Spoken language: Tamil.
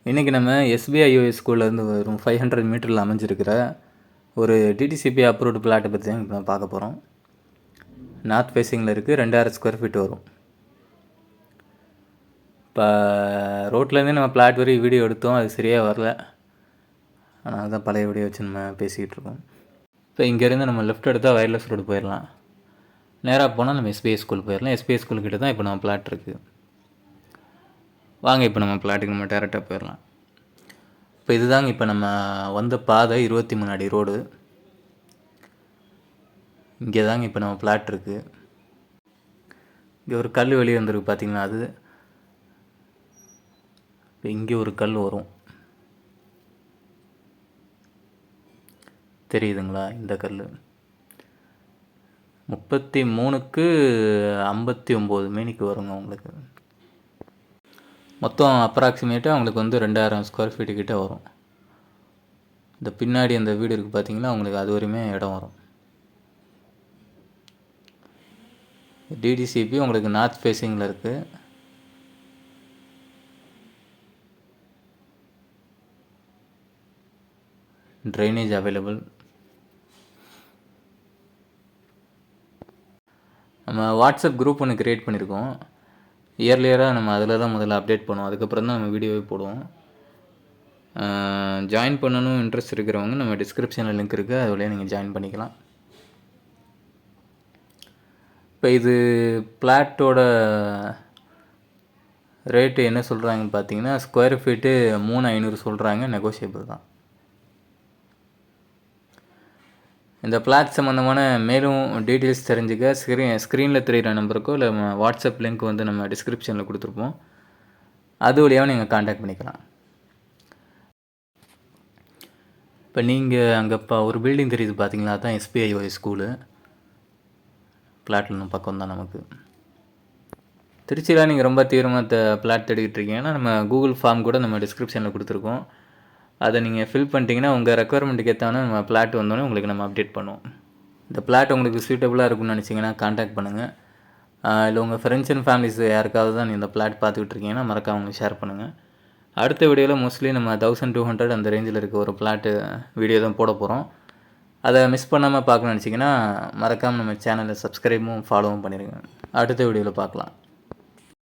இன்றைக்கி நம்ம எஸ்பிஐ யூஎஸ் ஸ்கூல்லேருந்து வரும் 500 மீட்டரில் அமைஞ்சிருக்கிற ஒரு டிடிசிபி அப்ரூவ்டு பிளாட்டை பற்றி தான் இப்போ நம்ம பார்க்க போகிறோம். நார்த் ஃபேஸிங்கில் இருக்குது. 2000 ஸ்கொயர் ஃபீட் வரும். இப்போ ரோட்லேருந்தே நம்ம பிளாட் வரையும் வீடியோ எடுத்தோம், அது சரியாக வரல. அதனால தான் பழைய வீடியோ வச்சு நம்ம பேசிக்கிட்டு இருக்கோம். இப்போ இங்கேருந்து நம்ம லெஃப்ட் எடுத்தால் வயர்லெஸ் ரோடு போயிடலாம். நேராக போனால் நம்ம எஸ்பிஐ ஸ்கூல் போயிடலாம். எஸ்பிஐ ஸ்கூல்கிட்ட தான் இப்போ நம்ம பிளாட் இருக்குது. வாங்க இப்போ நம்ம பிளாட்டுக்கு நம்ம டேரெக்டாக போயிடலாம். இப்போ இதுதாங்க இப்போ நம்ம வந்த பாதை 23 அடி ரோடு. இங்கே தாங்க இப்போ நம்ம பிளாட் இருக்குது. இங்கே ஒரு கல் வெளியே வந்துருக்கு பார்த்தீங்களா, அது இப்போ இங்கே ஒரு கல் வரும், தெரியுதுங்களா? இந்த கல் 33க்கு 59 மேனிக்கு வருங்க உங்களுக்கு. மொத்தம் அப்ராக்சிமேட்டாக அவங்களுக்கு வந்து 2000 ஸ்கொயர் ஃபீட்டு கிட்டே வரும். இந்த பின்னாடி அந்த வீடு இருக்குது பார்த்தீங்களா, அவங்களுக்கு அது வரையுமே இடம் வரும். டிடிசிபி உங்களுக்கு நார்த் ஃபேஸிங்கில் இருக்குது. Drainage available. நம்ம வாட்ஸ்அப் குரூப் ஒன்று க்ரியேட் பண்ணியிருக்கோம். இயர்லியராக நம்ம அதில் தான் முதல்ல அப்டேட் பண்ணுவோம். அதுக்கப்புறம் தான் நம்ம வீடியோவே போடுவோம். ஜாயின் பண்ணணும் இன்ட்ரெஸ்ட் இருக்கிறவங்க நம்ம டிஸ்கிரிப்ஷனில் லிங்க் இருக்குது, அது வழியாக நீங்கள் ஜாயின் பண்ணிக்கலாம். இப்போ இது பிளாட்டோட ரேட்டு என்ன சொல்கிறாங்கன்னு பார்த்தீங்கன்னா, ஸ்கொயர் ஃபீட்டு 3500 சொல்கிறாங்க, நெகோஷியபிள் தான். இந்த பிளாட் சம்மந்தமான மேலும் டீட்டெயில்ஸ் தெரிஞ்சுக்க ஸ்க்ரீனில் தெரிகிற நம்பருக்கோ இல்லை வாட்ஸ்அப் லிங்க் வந்து நம்ம டிஸ்கிரிப்ஷனில் கொடுத்துருப்போம், அது வழியாக நீங்கள் காண்டாக்ட் பண்ணிக்கலாம். இப்போ நீங்கள் அங்கே இப்போ ஒரு பில்டிங் தெரியுது பார்த்தீங்களா, அதுதான் எஸ்பிஐ ஸ்கூலு. பிளாட்டில் பக்கம் தான் நமக்கு. திருச்சியில் நீங்கள் ரொம்ப தீவிரமாக பிளாட் தேடிக்கிட்டு இருக்கீங்கன்னா நம்ம கூகுள் ஃபார்ம் கூட நம்ம டிஸ்கிரிப்ஷனில் கொடுத்துருக்கோம். அதை நீங்கள் ஃபில் பண்ணிட்டீங்கன்னா உங்கள் ரெக்குவயர்மெண்ட்டுக்கு ஏற்றான நம்ம பிளாட் வந்தோடனே உங்களுக்கு நம்ம அப்டேட் பண்ணுவோம். இந்த பிளாட் உங்களுக்கு சூட்டபுளாக இருக்கும்னு நினச்சிங்கன்னா காண்டாக்ட் பண்ணுங்கள். இல்லை உங்கள் ஃப்ரெண்ட்ஸ் அண்ட் ஃபேமிலிஸ் யாருக்காவது தான் இந்த பிளாட் பார்த்துக்கிட்டு இருக்கீங்கன்னா மறக்காம அவங்களுக்கு ஷேர் பண்ணுங்கள். அடுத்த வீடியோவில் மோஸ்ட்லி நம்ம 1200 அந்த ரேஞ்சில் இருக்க ஒரு பிளாட்டு வீடியோ தான் போட போகிறோம். அதை மிஸ் பண்ணாமல் பார்க்கணும்னு நினச்சிங்கன்னா மறக்காமல் நம்ம சேனலை சப்ஸ்கிரைபும் ஃபாலோவும் பண்ணிடுங்க. அடுத்த வீடியோவில் பார்க்கலாம்.